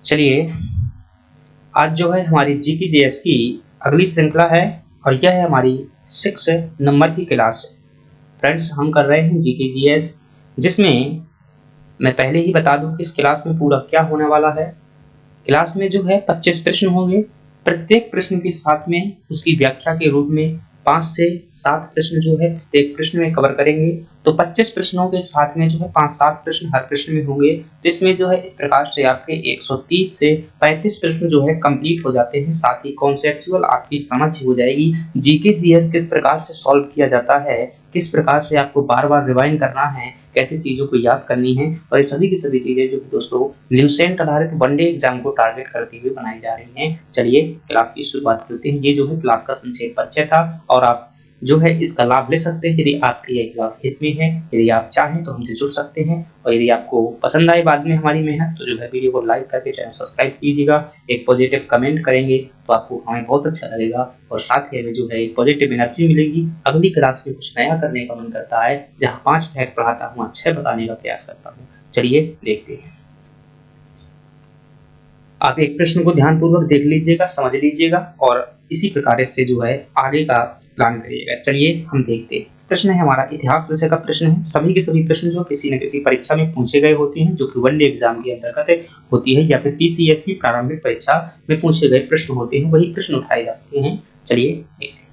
चलिए, आज जो है हमारी जीके जीएस की अगली श्रृंखला है और यह है हमारी 6 नंबर की क्लास। फ्रेंड्स, हम कर रहे हैं जीके जीएस, जिसमें मैं पहले ही बता दूं कि इस क्लास में पूरा क्या होने वाला है। क्लास में जो है 25 प्रश्न होंगे। प्रत्येक प्रश्न के साथ में उसकी व्याख्या के रूप में 5 से 7 प्रश्न जो है प्रत्येक प्रश्न में कवर करेंगे। तो 25 प्रश्नों के साथ में जो है 5-7 प्रश्न हर प्रश्न में होंगे। तो इसमें जो है इस प्रकार से आपके 130 से 35 प्रश्न जो है कंप्लीट हो जाते हैं। साथ ही कॉन्सेप्चुअल आपकी समझ हो जाएगी। जीके जीएस किस प्रकार से सॉल्व किया जाता है, किस प्रकार से आपको बार बार रिवाइंड करना है, कैसी चीजों को याद करनी है, और ये सभी की सभी चीजें जो दोस्तों ल्यूसेंट आधारित वनडे एग्जाम को टारगेट करते हुए बनाई जा रही हैं। चलिए क्लास की शुरुआत करते हैं। ये जो है क्लास का संक्षेप परिचय था और आप जो है इसका लाभ ले सकते हैं यदि आपकी यह क्लास हित में है। यदि आप चाहें तो हमसे जुड़ सकते हैं और यदि आपको पसंद आए बाद में हमारी मेहनत तो जो है वीडियो को लाइक करके चैनल सब्सक्राइब कीजिएगा। एक पॉजिटिव कमेंट करेंगे तो आपको हमें बहुत अच्छा लगेगा और साथ ही हमें जो है एक पॉजिटिव एनर्जी मिलेगी। अगली क्लास में कुछ नया करने का मन करता है। जहाँ 5 फैक्ट पढ़ाता हूँ 6 बताने का प्रयास करता हूँ। चलिए देखते हैं। आप एक प्रश्न को ध्यानपूर्वक देख लीजिएगा, समझ लीजिएगा और इसी प्रकार से जो है आगे का प्लान करिएगा। चलिए हम देखते हैं। प्रश्न है हमारा इतिहास विषय का प्रश्न है। सभी के सभी प्रश्न जो किसी न किसी परीक्षा में पूछे गए होते हैं, जो कि वनडे एग्जाम के अंतर्गत होती है या फिर पीसीएस की प्रारंभिक परीक्षा में पूछे गए प्रश्न होते हैं, वही प्रश्न उठाए जा सकते हैं। चलिए देखते हैं।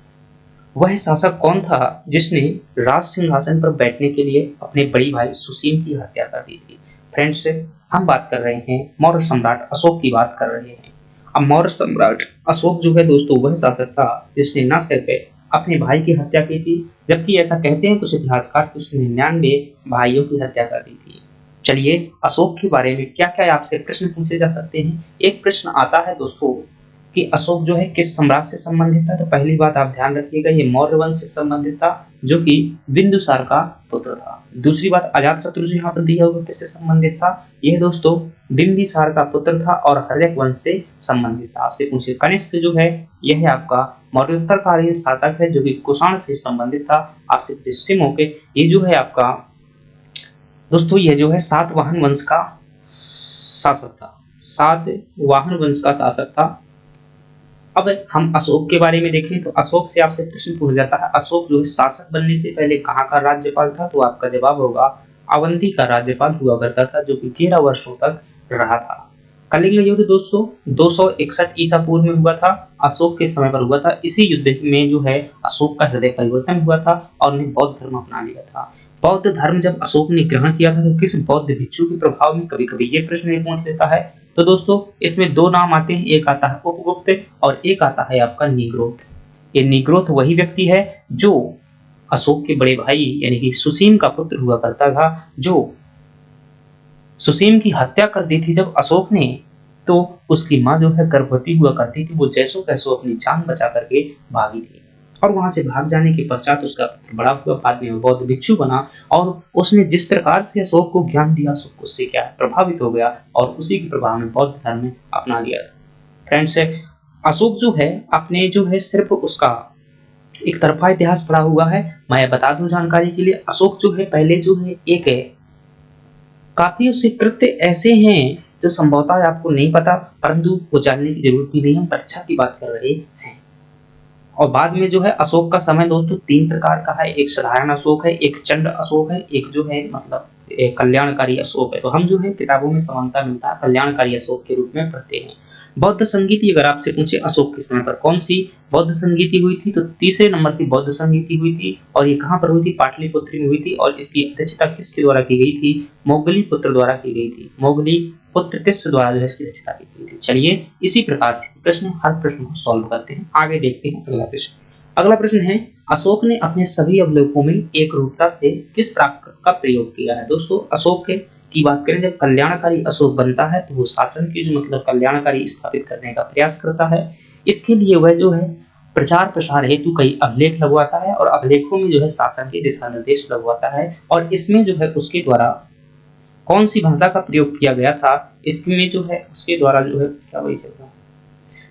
वह शासक कौन था जिसने राज सिंहासन पर बैठने के लिए अपने बड़ी भाई सुसीम की हत्या कर दी थी? फ्रेंड्स, हम बात कर रहे हैं मौर्य सम्राट अशोक की बात कर रहे हैं। अब मौर्य सम्राट अशोक जो है दोस्तों वह शासक था जिसने न सिर्फ अपने भाई की हत्या की थी, जबकि ऐसा कहते हैं कुछ इतिहासकार कि उसने 99 भाइयों की हत्या कर दी थी। चलिए अशोक के बारे में क्या क्या आपसे प्रश्न पूछे जा सकते हैं। एक प्रश्न आता है दोस्तों कि अशोक जो है किस सम्राट से संबंधित था। तो पहली बात आप ध्यान रखिएगा, ये मौर्य वंश से संबंधित था, जो कि बिंदुसार का पुत्र था। दूसरी बात, अजातशत्रु जो यहाँ पर दिया हुआ किससे संबंधित था? यह दोस्तों बिंबिसार का पुत्र था और हर्यक वंश से संबंधित था। आपसे पूछे कनिष्क जो है यह है आपका मौर्योत्तरकालीन शासक है, जो कि कुषाण से संबंधित था। आपसे पूछे सिमोके, ये जो है आपका दोस्तों यह जो है सातवाहन वंश का शासक था। सातवाहन वंश का शासक था। अब हम अशोक के बारे में देखें तो अशोक से आपसे प्रश्न पूछा जाता है, अशोक जो है शासक बनने से पहले कहाँ का राज्यपाल था? तो आपका जवाब होगा अवंती का राज्यपाल हुआ करता था, जो कि 11 वर्षों तक रहा था। कलिंग युद्ध दोस्तों 261 ईसा पूर्व में हुआ था, अशोक के समय पर हुआ था। इसी युद्ध में जो है अशोक का हृदय परिवर्तन हुआ था और उन्हें बौद्ध धर्म अपना लिया था। बौद्ध धर्म जब अशोक ने ग्रहण किया था तो किस बौद्ध भिक्षु के प्रभाव में? कभी कभी ये प्रश्न पूछ लेता है। तो दोस्तों इसमें 2 नाम आते हैं, एक आता है उपगुप्त और एक आता है आपका निग्रोथ। ये निग्रोथ वही व्यक्ति है जो अशोक के बड़े भाई यानी कि सुसीम का पुत्र हुआ करता था, जो सुसीम की हत्या कर दी थी जब अशोक ने। तो उसकी माँ जो है गर्भवती हुआ करती थी, वो जैसो कैसो अपनी जान बचा करके भागी थी और वहां से भाग जाने के पश्चात उसका बड़ा हुआ, बाद में बौद्ध भिक्षु बना और उसने जिस प्रकार से अशोक को ज्ञान दिया, अशोक उससे क्या प्रभावित हो गया और उसी के प्रभाव में बौद्ध धर्म अपना लिया था। फ्रेंड्स, अशोक जो है आपने जो है सिर्फ उसका एक तरफा इतिहास पढ़ा हुआ है। मैं बता दूं जानकारी के लिए, अशोक जो है पहले जो है एक है, काफी उसके कृत्य ऐसे हैं जो संभवतः आपको नहीं पता, परंतु वो जानने की जरूरत भी नहीं, हम परीक्षा की बात कर रहे हैं। और बाद में जो है अशोक का समय दोस्तों 3 प्रकार का है, एक साधारण अशोक है, एक चंड अशोक है, एक जो है मतलब एक कल्याणकारी अशोक है। तो हम जो है किताबों में समानता मिलता है, कल्याणकारी अशोक के रूप में पढ़ते हैं। बौद्ध संगीति अगर आपसे पूछे अशोक के समय पर कौन सी बौद्ध संगीति हुई थी, तो तीसरे नंबर की बौद्ध संगीति हुई थी और ये कहाँ पर हुई थी? पाटलिपुत्र में हुई थी। और इसकी अध्यक्षता किसके द्वारा की गई थी? मोगली पुत्र द्वारा की गई थी। मोगली पुत्र तिस्स द्वारा जो है इसकी अध्यक्षता की गई थी। चलिए इसी प्रकार से प्रश्न हर प्रश्न को सॉल्व करते हैं। आगे देखते हैं अगला प्रश्न। अगला प्रश्न है, अशोक ने अपने सभी अवलोकों में एक रूपता से किस प्राकृत का प्रयोग किया है? दोस्तों अशोक की बात करें, जब कल्याणकारी अशोक बनता है तो वो शासन की जो मतलब कल्याणकारी स्थापित करने का प्रयास करता है। इसके लिए वह जो है प्रचार प्रसार हेतु कई अभिलेख लगवाता है और अभिलेखों में जो है शासन के दिशा निर्देश लगवाता है। और इसमें जो है उसके द्वारा कौन सी भाषा का प्रयोग किया गया था? इसमें जो है उसके द्वारा जो है क्या वही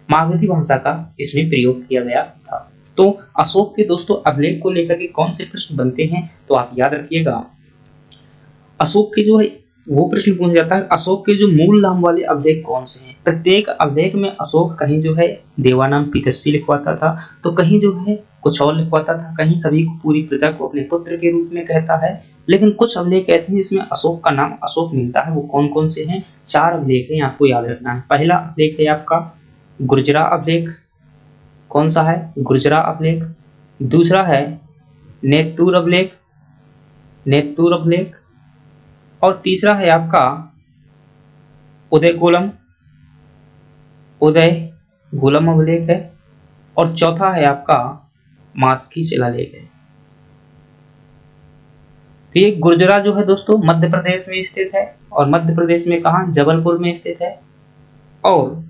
मागधी भाषा का इसमें प्रयोग किया गया था। तो अशोक के दोस्तों अभिलेख को लेकर के कौन से प्रश्न बनते हैं? तो आप याद रखिएगा, अशोक के जो है वो प्रश्न पूछा जाता है अशोक के जो मूल नाम वाले अभिलेख कौन से हैं। प्रत्येक अभिलेख में अशोक कहीं जो है देवानाम पीतस्य लिखवाता था, तो कहीं जो है कुछ और लिखवाता था, कहीं सभी को पूरी प्रजा को अपने पुत्र के रूप में कहता है। लेकिन कुछ अभिलेख ऐसे हैं जिसमें अशोक का नाम अशोक मिलता है। वो कौन कौन से हैं? 4 अभिलेख हैं, आपको याद रखना है। पहला अभिलेख है आपका गुर्जरा अभिलेख। कौन सा है? गुर्जरा अभिलेख। दूसरा है नेत्तूर अभिलेख, नेत्तूर अभिलेख। और तीसरा है आपका उदयगोलम, उदयगोलम अभिलेख है। और चौथा है आपका मास्की शिलालेख है। तो ये गुर्जरा जो है दोस्तों मध्य प्रदेश में स्थित है, और मध्य प्रदेश में कहाँ? जबलपुर में स्थित है। और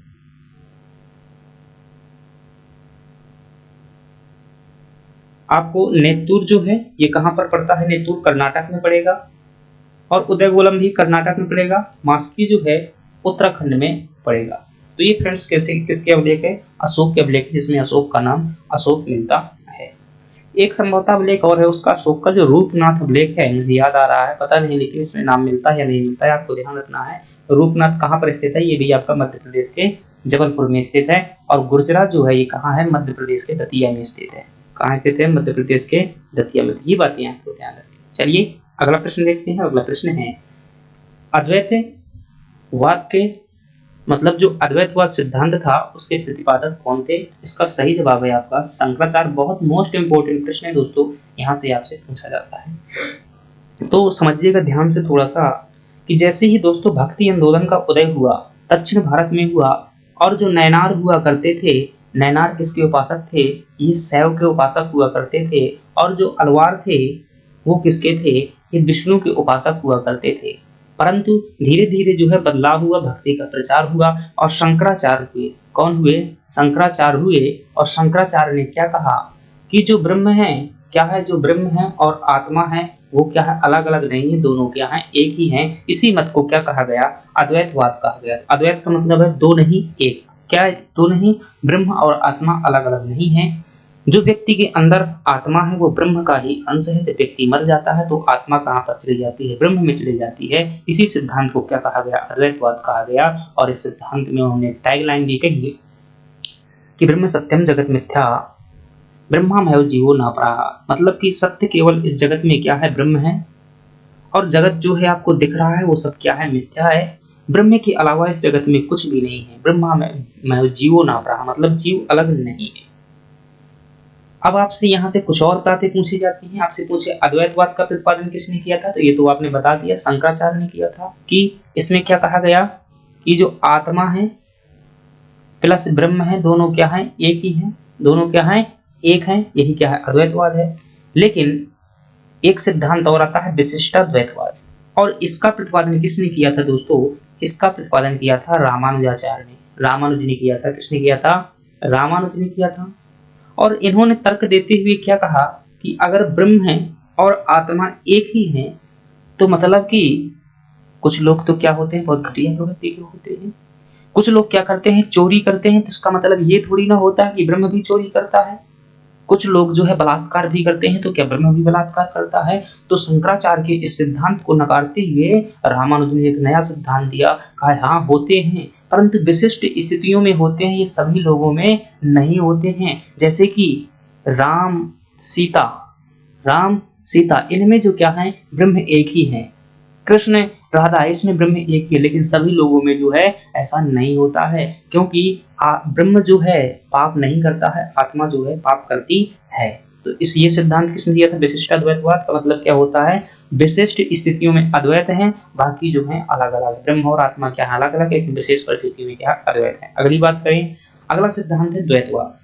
आपको नेत्तूर जो है ये कहाँ पर पड़ता है? नेत्तूर कर्नाटक में पड़ेगा, और उदयगोलम भी कर्नाटक में पड़ेगा। मास्की जो है उत्तराखंड में पड़ेगा। तो ये फ्रेंड्स कैसे किसके अभिलेख है? अशोक के अभिलेख है, जिसमें अशोक का नाम अशोक मिलता है। एक संभवतः अभिलेख और है उसका, अशोक का जो रूपनाथ अभिलेख है, मुझे याद आ रहा है, पता नहीं लेकिन इसमें नाम मिलता है या नहीं मिलता है, आपको ध्यान रखना है। रूपनाथ कहाँ पर स्थित है? ये भी आपका मध्य प्रदेश के जबलपुर में स्थित है। और गुर्जरा जो है ये कहाँ है? मध्य प्रदेश के दतिया में स्थित है। कहाँ स्थित है? मध्य प्रदेश के दतिया में। ये बातें आपको ध्यान रखनी। चलिए अगला प्रश्न देखते हैं। अगला प्रश्न है अद्वैतवाद के मतलब जो अद्वैतवाद सिद्धांत था उसके प्रतिपादक कौन थे? इसका सही जवाब है आपका शंकराचार्य। बहुत मोस्ट इंपोर्टेंट प्रश्न है दोस्तों, यहाँ से आपसे पूछा जाता है। तो समझिएगा ध्यान से थोड़ा सा कि जैसे ही दोस्तों भक्ति आंदोलन का उदय हुआ, दक्षिण भारत में हुआ, और जो नैनार हुआ करते थे, नैनार किसके उपासक थे? ये शैव के उपासक हुआ करते थे। और जो अलवार थे वो किसके थे? ये विष्णु के उपासक हुआ करते थे। परंतु धीरे धीरे जो है बदलाव हुआ, भक्ति का प्रचार हुआ, और शंकराचार्य हुए। कौन हुए? शंकराचार्य हुए। और शंकराचार्य ने क्या कहा कि जो ब्रह्म है क्या है? जो ब्रह्म है और आत्मा है वो क्या है? अलग अलग नहीं है, दोनों क्या है? एक ही है। इसी मत को क्या कहा गया? अद्वैतवाद कहा गया। अद्वैत का मतलब है दो नहीं एक। क्या है? दो नहीं, ब्रह्म और आत्मा अलग अलग नहीं है। जो व्यक्ति के अंदर आत्मा है वो ब्रह्म का ही अंश है। जब व्यक्ति मर जाता है तो आत्मा कहाँ पर चली जाती है? ब्रह्म में चली जाती है। इसी सिद्धांत को क्या कहा गया? अद्वैतवाद कहा गया। और इस सिद्धांत में उन्होंने टैगलाइन भी कही कि ब्रह्म सत्यम जगत मिथ्या ब्रह्मामयो जीवो न अपराः। मतलब कि सत्य केवल इस जगत में क्या है? ब्रह्म है। और जगत जो है आपको दिख रहा है वो सब क्या है? मिथ्या है। ब्रह्म के अलावा इस जगत में कुछ भी नहीं है। ब्रह्मामयो जीवो न अपराः मतलब जीव अलग नहीं है। अब आपसे यहाँ से कुछ और बातें पूछी जाती हैं। आपसे पूछे अद्वैतवाद का प्रतिपादन किसने किया था? तो ये तो आपने बता दिया, शंकराचार्य ने किया था। कि इसमें क्या कहा गया कि जो आत्मा है प्लस ब्रह्म है दोनों क्या है? एक ही है। दोनों क्या है? एक है। यही क्या है? अद्वैतवाद है। लेकिन एक सिद्धांत और आता है विशिष्टाद्वैतवाद, और इसका प्रतिपादन किसने किया था दोस्तों? इसका प्रतिपादन किया था रामानुजाचार्य ने। रामानुज ने किया था। किसने किया था? रामानुज ने किया था। और इन्होंने तर्क देते हुए क्या कहा कि अगर ब्रह्म है और आत्मा एक ही है तो मतलब कि कुछ लोग तो क्या होते हैं? बहुत घटिया प्रवृत्ति के होते हैं। कुछ लोग क्या करते हैं? चोरी करते हैं। तो इसका मतलब ये थोड़ी ना होता है कि ब्रह्म भी चोरी करता है। कुछ लोग जो है बलात्कार भी करते हैं, तो क्या ब्रह्म भी बलात्कार करता है? तो शंकराचार्य के इस सिद्धांत को नकारते हुए रामानुज ने एक नया सिद्धांत दिया। कहा हाँ होते हैं, परंतु विशिष्ट स्थितियों में होते हैं, ये सभी लोगों में नहीं होते हैं। जैसे कि राम सीता, राम सीता इनमें जो क्या है? ब्रह्म एक ही है। कृष्ण राधा इसमें ब्रह्म एक ही है। लेकिन सभी लोगों में जो है ऐसा नहीं होता है, क्योंकि ब्रह्म जो है पाप नहीं करता है, आत्मा जो है पाप करती है। तो इस ये सिद्धांत किसने दिया था? विशिष्टाद्वैतवाद का मतलब क्या होता है? विशिष्ट स्थितियों में अद्वैत है, बाकी जो है अलग अलग। ब्रह्म और आत्मा क्या है? अलग अलग है, लेकिन विशेष परिस्थिति में क्या अद्वैत है। अगली बात करें, अगला सिद्धांत है द्वैतवाद।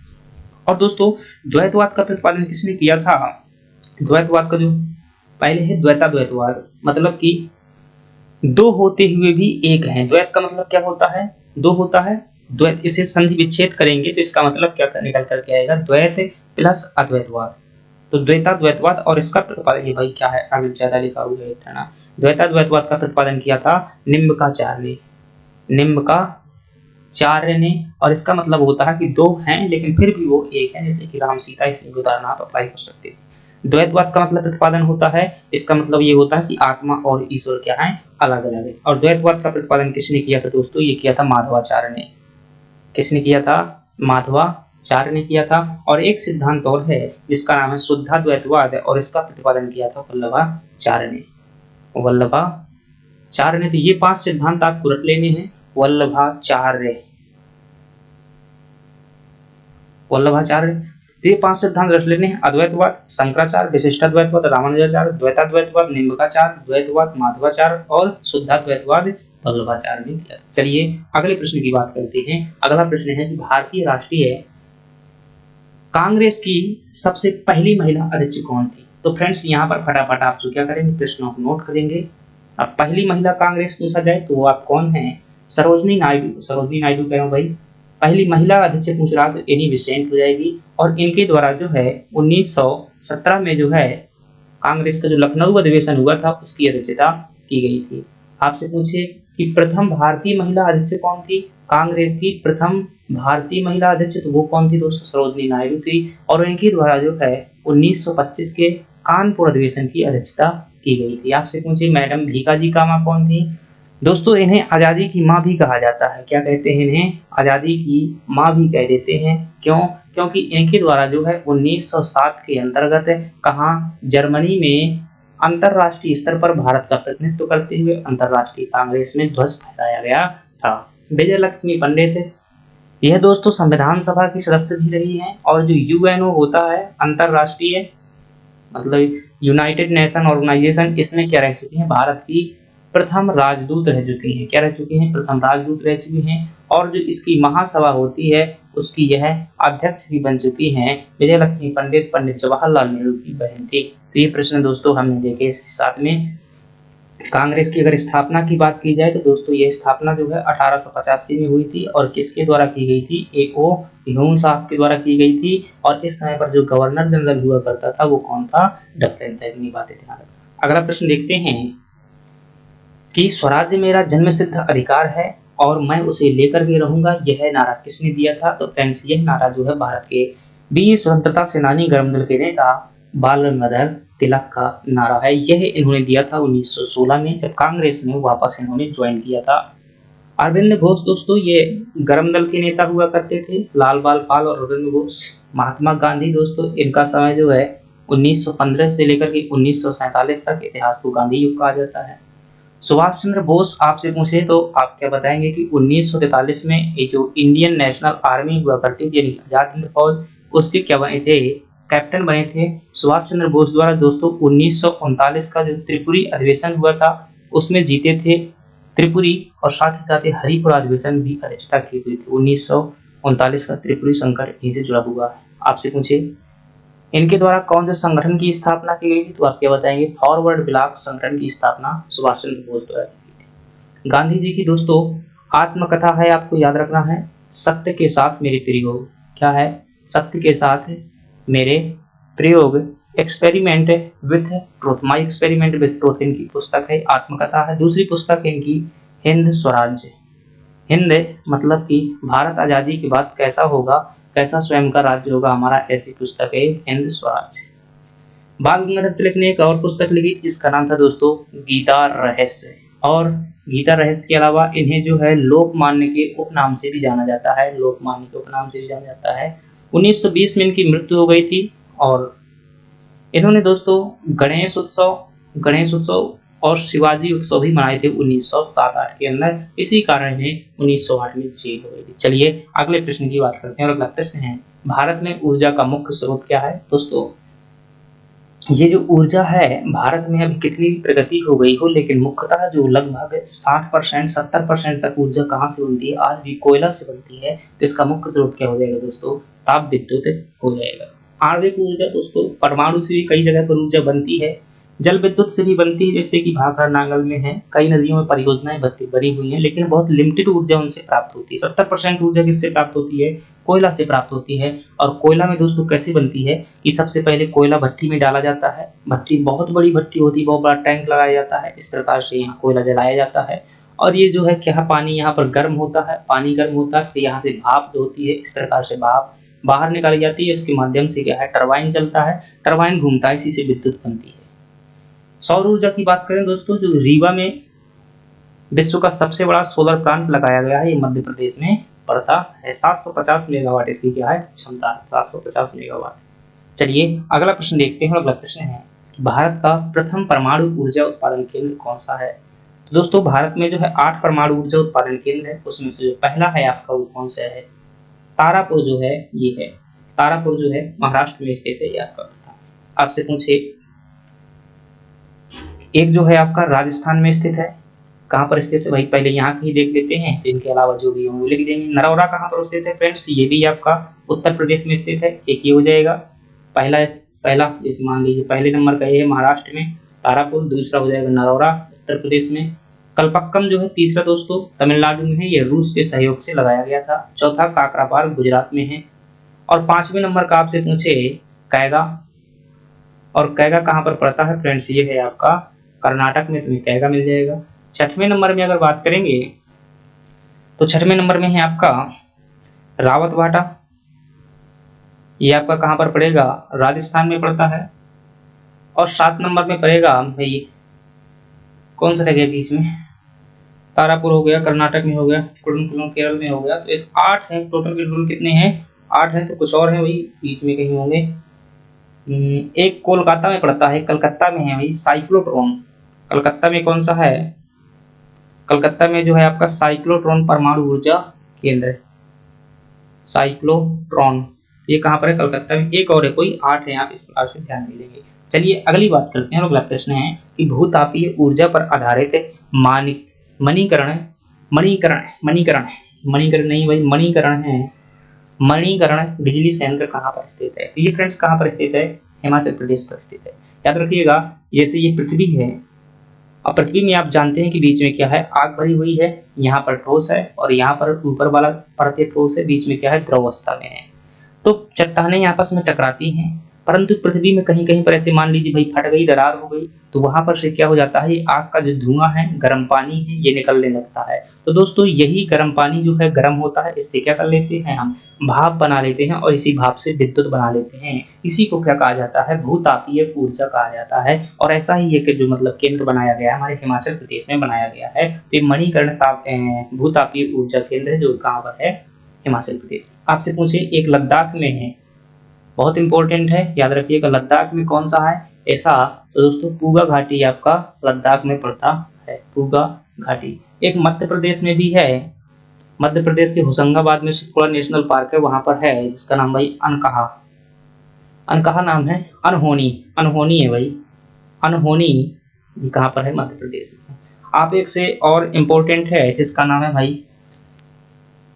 और दोस्तों द्वैतवाद का प्रतिपादन किसने किया था? द्वैतवाद का जो पहले है द्वैताद्वैतवाद, मतलब कि दो होते हुए भी एक है। द्वैत का मतलब क्या होता है? दो होता है। द्वैत, इसे संधि विच्छेद करेंगे तो इसका मतलब क्या निकल करके आएगा? द्वैत प्लस अद्वैतवाद। तो द्वैताद्वैतवाद और इसका प्रतिपादन ये भाई क्या है? आगे ज्यादा लिखा हुआ है ना। द्वैताद्वैतवाद का प्रतिपादन किया था निम्बकाचार्य ने, निम्बकाचार्य ने। और इसका मतलब होता है कि दो हैं लेकिन फिर भी वो एक है। जैसे कि राम सीता, इसमें उदाहरण आप अप्लाई कर सकते हैं। द्वैतवाद का मतलब प्रतिपादन होता है, इसका मतलब ये होता है कि आत्मा और ईश्वर क्या है, अलग अलग है। और द्वैतवाद का प्रतिपादन किसने किया था दोस्तों, ये किया था माधवाचार्य ने। किसने किया था, माधवाचार्य ने किया था। और एक सिद्धांत और है जिसका नाम है शुद्धाद्वैतवाद और इसका प्रतिपादन किया था वल्लभाचार्य ने। वल्लभाचार्य ने। तो ये 5 सिद्धांत आपको रट लेने हैं। वल्लभाचार्य ये 5 सिद्धांत रख लेने हैं। अद्वैतवाद शंकराचार्य, विशिष्टाद्वैतवाद रामानुजाचार्य, द्वैताद्वैतवाद निम्बकाचार्य, द्वैतवाद माधवाचार्य और शुद्धाद्वैतवाद वल्लभाचार्य ने किया था। चलिए अगले प्रश्न की बात करते हैं। अगला प्रश्न है कि भारतीय राष्ट्रीय कांग्रेस की सबसे पहली महिला अध्यक्ष कौन थी। तो फ्रेंड्स यहाँ पर फटाफट आप जो क्या करेंगे, प्रश्नों को नोट करेंगे। अब पहली महिला कांग्रेस पूछा जाए तो वो आप कौन है, सरोजनी नायडू। सरोजनी नायडू कह रहा हूँ भाई, पहली महिला अध्यक्ष पूछ रहा तो एनी बेसेंट हो जाएगी। और इनके द्वारा जो है 1917 में जो है कांग्रेस का जो लखनऊ अधिवेशन हुआ था उसकी अध्यक्षता की गई थी। आपसे पूछे कि प्रथम भारतीय महिला अध्यक्ष कौन थी, कांग्रेस की प्रथम भारतीय महिला अध्यक्ष, तो वो कौन थी दोस्तों, सरोजनी नायडू थी। और इनके द्वारा जो है 1925 के कानपुर अधिवेशन की अध्यक्षता की गई थी। आपसे पूछे मैडम भीकाजी कामा कौन थी। दोस्तों इन्हें आज़ादी की माँ भी कहा जाता है। क्या कहते हैं इन्हें, आज़ादी की माँ भी कह देते हैं। क्यों, क्योंकि इनके द्वारा जो है 1907 के अंतर्गत कहाँ, जर्मनी में अंतर्राष्ट्रीय स्तर पर भारत का प्रतिनिधित्व करते हुए अंतर्राष्ट्रीय कांग्रेस में ध्वज फहराया गया था। विजय लक्ष्मी पंडित यह दोस्तों संविधान सभा की सदस्य भी रही हैं और जो यूएनओ होता है अंतर्राष्ट्रीय मतलब यूनाइटेड नेशन ऑर्गेनाइजेशन, इसमें क्या रह चुकी हैं, भारत की प्रथम राजदूत रह चुकी हैं। क्या रह चुकी हैं, प्रथम राजदूत रह चुकी हैं। और जो इसकी महासभा होती है उसकी यह अध्यक्ष भी बन चुकी हैं। विजय लक्ष्मी पंडित पंडित जवाहरलाल नेहरू की बहन थी। तो ये प्रश्न दोस्तों हमने देखे। इसके साथ में कांग्रेस की अगर स्थापना की बात की जाए तो दोस्तों ये स्थापना जो है 1885 में हुई थी और किसके द्वारा की गई थी, A.O. ह्यूम साहब के द्वारा की गई थी। और इस समय पर जो गवर्नर जनरल हुआ करता था वो कौन था, डफरिन था। इतनी बातें ध्यान रखना। अगला प्रश्न देखते हैं कि स्वराज्य मेरा जन्मसिद्ध अधिकार है और मैं उसे लेकर के रहूंगा, यह नारा किसने दिया था। तो फ्रेंड्स यह नारा जो है भारत के वीर स्वतंत्रता सेनानी गरम दल के नेता बाल गंगाधर तिलक का नारा है। यह इन्होंने दिया था 1916 में जब कांग्रेस में वापस इन्होंने ज्वाइन किया था। अरविंद घोष दोस्तों ये गरम दल के नेता हुआ करते थे, लाल बाल पाल और अरविंद घोष। महात्मा गांधी दोस्तों इनका समय जो है 1915 से लेकर के 1947 तक इतिहास को गांधी युग कहा जाता है। सुभाष चंद्र बोस आपसे पूछे तो आप क्या बताएंगे कि 1943 में ये जो इंडियन नेशनल आर्मी हुआ करती थी यानी आजाद हिंद फौज, उसके क्या बने थे, कैप्टन बने थे सुभाष चंद्र बोस द्वारा। दोस्तों 1939 का जो त्रिपुरी अधिवेशन हुआ था उसमें जीते थे त्रिपुरी और साथ ही हरिपुरा अधिवेशन भी अध्यक्षता की हुई थी। 1939 का त्रिपुरी संकट यहीं से जुड़ा हुआ है। आपसे पूछे इनके द्वारा कौन से संगठन की स्थापना की गई थी, तो आप क्या बताएंगे, फॉरवर्ड ब्लॉक संगठन की स्थापना सुभाष चंद्र बोस द्वारा की थी। गांधी जी की दोस्तों आत्मकथा है, आपको याद रखना है, सत्य के साथ मेरे प्रयोग। क्या है, सत्य के साथ मेरे प्रयोग, experiment with truth, my experiment with truth इनकी पुस्तक है, आत्मकथा है। दूसरी पुस्तक इनकी हिंद स्वराज्य। हिंद मतलब कि भारत आजादी के बाद कैसा होगा, कैसा स्वयं का राज्य होगा हमारा, ऐसी पुस्तक है हिंद स्वराज। बाल गंगाधर तिलक ने एक और पुस्तक लिखी थी जिसका नाम था दोस्तों गीता रहस्य। और गीता रहस्य के अलावा इन्हें जो है लोकमान्य के उपनाम से भी जाना जाता है, लोकमान्य के उपनाम से भी जाना जाता है। 1920 में इनकी मृत्यु हो गई थी। और इन्होंने दोस्तों गणेश उत्सव और शिवाजी उत्सव भी मनाए थे 1907-8 के अंदर। इसी कारण इन्हें 1908 में जेल हो गई थी। चलिए अगले प्रश्न की बात करते हैं। और अगला प्रश्न है भारत में ऊर्जा का मुख्य स्रोत क्या है। दोस्तों ये जो ऊर्जा है भारत में अभी कितनी भी प्रगति हो गई हो लेकिन मुख्यतः जो लगभग 60% 70% तक ऊर्जा कहाँ से बनती है, आज भी कोयला से बनती है। तो इसका मुख्य स्रोत क्या हो जाएगा दोस्तों, ताप विद्युत हो जाएगा। आणविक ऊर्जा दोस्तों परमाणु से भी कई जगह पर ऊर्जा बनती है, जल विद्युत से भी बनती है जैसे कि भाखड़ा नांगल में है, कई नदियों में परियोजनाएं बनी हुई हैं लेकिन बहुत लिमिटेड ऊर्जा उनसे प्राप्त होती है। 70% ऊर्जा किससे प्राप्त होती है, कोयला से प्राप्त होती है। और कोयला में दोस्तों कैसे बनती है कि सबसे पहले कोयला भट्टी में डाला जाता है, भट्टी बहुत बड़ी भट्टी होती है, बहुत बड़ा टैंक लगाया जाता है, इस प्रकार से यहाँ कोयला जलाया जाता है। और ये जो है क्या पानी यहाँ पर गर्म होता है, पानी गर्म होता है, फिर यहाँ से भाप जो होती है, इस प्रकार से भाप बाहर निकाली जाती है, इसके माध्यम से क्या है टरबाइन चलता है, टरबाइन घूमता है, इसी से विद्युत बनती है। सौर ऊर्जा की बात करें दोस्तों, जो रीवा में विश्व का सबसे बड़ा सोलर प्लांट लगाया गया है, ये मध्य प्रदेश में पड़ता है। 750 मेगावाट इसकी क्या है क्षमता है, 750 मेगावाट। चलिए अगला प्रश्न देखते हैं। अगला प्रश्न है कि भारत का प्रथम परमाणु ऊर्जा उत्पादन केंद्र कौन सा है। तो दोस्तों भारत में जो है 8 परमाणु ऊर्जा उत्पादन केंद्र है, उसमें से जो पहला है आपका वो कौन सा है, तारापुर जो है ये है। तारापुर जो है महाराष्ट्र में स्थित है, ये आपका प्रथम। आपसे पूछे एक जो है आपका राजस्थान में स्थित है, कहाँ पर स्थित है भाई, पहले यहाँ की देख लेते हैं, तो इनके अलावा जो भी होंगे लिख देंगे। नरौरा कहाँ पर स्थित है फ्रेंड्स, ये भी आपका उत्तर प्रदेश में स्थित है, एक ये हो जाएगा। पहला जैसे मान लीजिए पहले नंबर का ये है महाराष्ट्र में तारापुर, दूसरा हो जाएगा नरौरा उत्तर प्रदेश में। कलपक्कम जो है तीसरा दोस्तों तमिलनाडु में है, ये रूस के सहयोग से लगाया गया था। चौथा काकरापार गुजरात में है। और 5वें नंबर का आपसे पूछे कैगा, और कैगा कहाँ पर पड़ता है फ्रेंड्स, ये है आपका कर्नाटक में, तुम्हें कैगा मिल जाएगा। 6वें नंबर में अगर बात करेंगे तो 6वें नंबर में है आपका रावत भाटा, ये आपका कहाँ पर पड़ेगा, राजस्थान में पड़ता है। और 7 नंबर में पड़ेगा भाई कौन सा जगह बीच में, तारापुर हो गया कर्नाटक में हो गया, कुडनकुलम केरल में हो गया। तो इस 8 है टोटल के टोटल कितने हैं 8 है, तो कुछ और है भाई बीच में कहीं होंगे। एक कोलकाता में पड़ता है, कलकत्ता में है भाई साइक्लोट्रॉन। कलकत्ता में कौन सा है, कलकत्ता में जो है आपका साइक्लोट्रॉन परमाणु ऊर्जा केंद्र है, साइक्लोट्रॉन, ये कहाँ पर है कलकत्ता में। एक और है कोई 8 है, आप इस प्रकार से ध्यान दे लेंगे। चलिए अगली बात करते हैं। अगला प्रश्न है कि भूतापीय ऊर्जा पर आधारित मणिकरण नहीं भाई मणिकरण है, मणिकरण बिजली संयंत्र कहाँ पर स्थित है। तो ये फ्रेंड्स कहाँ पर स्थित है, हिमाचल प्रदेश पर स्थित है। याद रखिएगा जैसे ये पृथ्वी है, अब पृथ्वी में आप जानते हैं कि बीच में क्या है आग भरी हुई है, यहाँ पर ठोस है और यहाँ पर ऊपर वाला परत ठोस है, बीच में क्या है द्रव अवस्था में है। तो चट्टानें आपस में टकराती हैं, परंतु पृथ्वी में कहीं कहीं पर ऐसे मान लीजिए भाई फट गई, दरार हो गई, तो वहां पर से क्या हो जाता है, आग का जो धुआं है गर्म पानी है ये निकलने लगता है। तो दोस्तों यही गर्म पानी जो है गर्म होता है, इससे क्या कर लेते हैं हम भाप बना लेते हैं और इसी भाप से विद्युत बना लेते हैं। इसी को क्या कहा जाता है, भूतापीय ऊर्जा कहा जाता है। और ऐसा ही एक जो मतलब केंद्र बनाया गया है हमारे हिमाचल प्रदेश में बनाया गया है, तो ये मणिकर्ण भूतापीय ऊर्जा केंद्र है जो कहाँ पर है, हिमाचल प्रदेश। आपसे पूछे एक लद्दाख में है, बहुत इंपॉर्टेंट है, याद रखिएगा लद्दाख में कौन सा है ऐसा, तो दोस्तों पूगा घाटी आपका लद्दाख में पड़ता है, पूगा घाटी। एक मध्य प्रदेश में भी है, मध्य प्रदेश के होशंगाबाद में सतपुड़ा नेशनल पार्क है, वहां पर है जिसका नाम भाई अनकहा, अनकहा नाम है, अनहोनी है भाई, अनहोनी कहाँ पर है मध्य प्रदेश में। आप एक से और इम्पोर्टेंट है जिसका नाम है भाई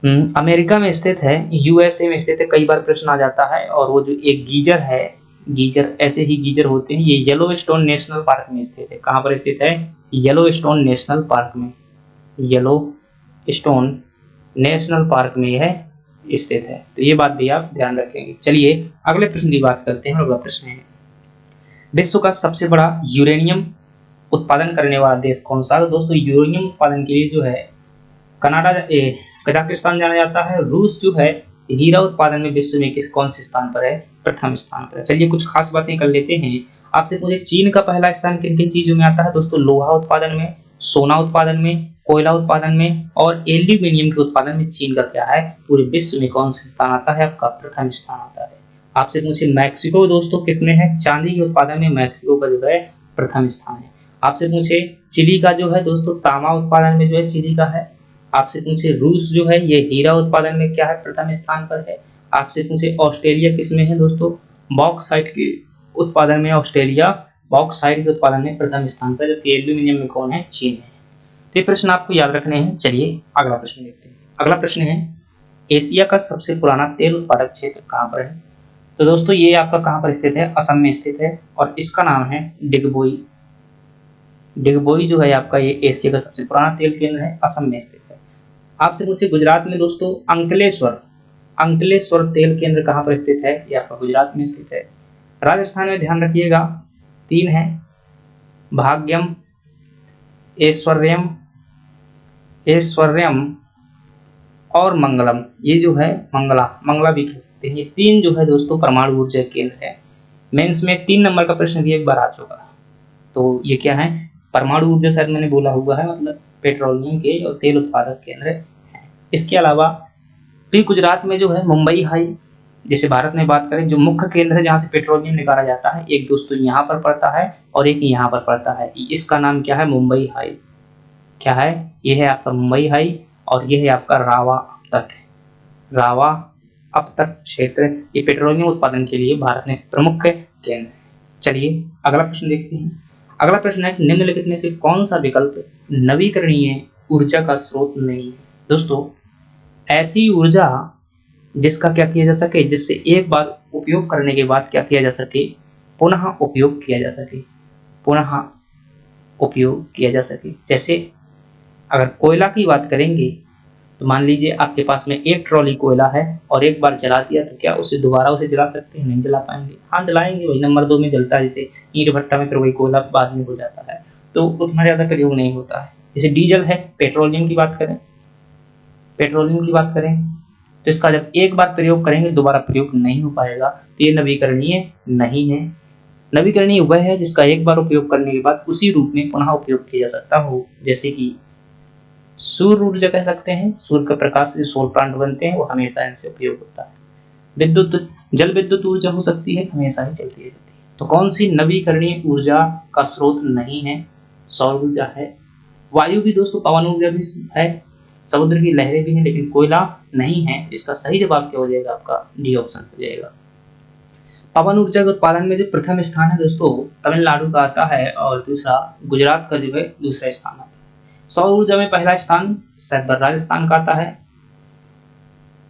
अमेरिका में स्थित है, यूएसए में स्थित है, कई बार प्रश्न आ जाता है। और वो जो एक गीजर है, गीजर ऐसे ही गीजर होते हैं, ये येलोस्टोन नेशनल पार्क में स्थित है। कहाँ पर स्थित है, येलोस्टोन नेशनल पार्क में, येलोस्टोन नेशनल पार्क में यह स्थित है। तो ये बात भी आप ध्यान रखेंगे। चलिए अगले प्रश्न की बात करते हैं। अगला प्रश्न है विश्व का सबसे बड़ा यूरेनियम उत्पादन करने वाला देश कौन सा। तो दोस्तों यूरेनियम उत्पादन के लिए जो है कजाकिस्तान जाना जाता है। रूस जो है हीरा उत्पादन में विश्व में कौन से स्थान पर है, प्रथम स्थान पर है। चलिए कुछ खास बातें कर लेते हैं। आपसे पूछे चीन का पहला स्थान किन किन चीजों में आता है। दोस्तों लोहा उत्पादन में, सोना उत्पादन में, कोयला उत्पादन में और एल्यूमिनियम के उत्पादन में चीन का क्या है, पूरे विश्व में कौन सा स्थान आता है, आपका प्रथम स्थान आता है। आपसे पूछे मैक्सिको दोस्तों किसमें है, चांदी के उत्पादन में मैक्सिको का जो है प्रथम स्थान है। आपसे पूछे चिली का जो है दोस्तों तांबा उत्पादन में जो है चिली का है। आपसे पूछे रूस जो है ये हीरा उत्पादन में क्या है, प्रथम स्थान पर है। आपसे पूछे ऑस्ट्रेलिया किसमें है दोस्तों, बॉक्साइट के उत्पादन में ऑस्ट्रेलिया बॉक्साइट के उत्पादन में प्रथम स्थान पर, जबकि एल्यूमिनियम में कौन है, चीन है। तो ये प्रश्न आपको याद रखने हैं। चलिए अगला प्रश्न देखते हैं। अगला प्रश्न है एशिया का सबसे पुराना तेल उत्पादक क्षेत्र कहाँ पर है। तो दोस्तों ये आपका कहाँ पर स्थित है, असम में स्थित है और इसका नाम है डिगबोई। डिगबोई जो है आपका ये एशिया का सबसे पुराना तेल केंद्र है, असम में स्थित है। आपसे पूछे गुजरात में दोस्तों अंकलेश्वर तेल केंद्र कहाँ पर स्थित है, ये आपका गुजरात में स्थित है। राजस्थान में ध्यान रखिएगा 3 है, भाग्यम, ऐश्वर्यम और मंगलम, ये जो है मंगला भी कह सकते हैं। ये 3 जो है दोस्तों परमाणु ऊर्जा केंद्र है। मेंस में 3 नंबर का प्रश्न भी एक बार आ चुका है। तो ये क्या है, परमाणु ऊर्जा शायद मैंने बोला हुआ है, मतलब पेट्रोलियम के और तेल उत्पादक केंद्र है। इसके अलावा भी गुजरात में जो है मुंबई हाई, जैसे भारत में बात करें जो मुख्य केंद्र है जहाँ से पेट्रोलियम निकाला जाता है, एक दोस्तों यहाँ पर पड़ता है और एक यहाँ पर पड़ता है। इसका नाम क्या है, मुंबई हाई। क्या है, ये है आपका मुंबई हाई और ये है आपका रावा अपतट। रावा अपतट क्षेत्र ये पेट्रोलियम उत्पादन के लिए भारत में प्रमुख केंद्र है। चलिए अगला प्रश्न देखते हैं। अगला प्रश्न है कि निम्नलिखित में से कौन सा विकल्प नवीकरणीय ऊर्जा का स्रोत नहीं है। दोस्तों ऐसी ऊर्जा जिसका क्या किया जा सके, जिससे एक बार उपयोग करने के बाद क्या किया जा सके, पुनः उपयोग किया जा सके, पुनः उपयोग किया जा सके। जैसे अगर कोयला की बात करेंगे तो मान लीजिए आपके पास में एक ट्रॉली कोयला है और एक बार जला दिया तो क्या उसे दोबारा उसे जला सकते हैं, नहीं जला पाएंगे। हाँ जलाएंगे, वही नंबर 2 में जलता है, जैसे ईंट भट्टा में, फिर वही कोयला बाद में हो जाता है, तो उतना ज़्यादा प्रयोग नहीं होता है। जैसे डीजल है, पेट्रोलियम की बात करें, पेट्रोलियम की बात करें तो इसका जब एक बार प्रयोग करेंगे दोबारा प्रयोग नहीं हो पाएगा, तो ये नवीकरणीय नहीं है। नवीकरणीय वह है जिसका एक बार उपयोग करने के बाद उसी रूप में पुनः उपयोग किया जा सकता हो। जैसे कि सूर्य ऊर्जा कह सकते हैं, सूर्य का प्रकाश से सोलर प्लांट बनते हैं, वो हमेशा इनसे उपयोग होता है। विद्युत, जल विद्युत ऊर्जा हो सकती है, हमेशा ही चलती रहती है। तो कौन सी नवीकरणीय ऊर्जा का स्रोत नहीं है, सौर ऊर्जा है। वायु भी दोस्तों, पवन ऊर्जा भी है, समुद्र की लहरें भी हैं, लेकिन कोयला नहीं है। इसका सही जवाब क्या हो जाएगा, आपका डी ऑप्शन हो जाएगा। पवन ऊर्जा के उत्पादन में जो प्रथम स्थान है दोस्तों तमिलनाडु का आता है और दूसरा गुजरात का जो है दूसरा स्थान आता है। सौर ऊर्जा में पहला स्थान शायद राजस्थान का आता है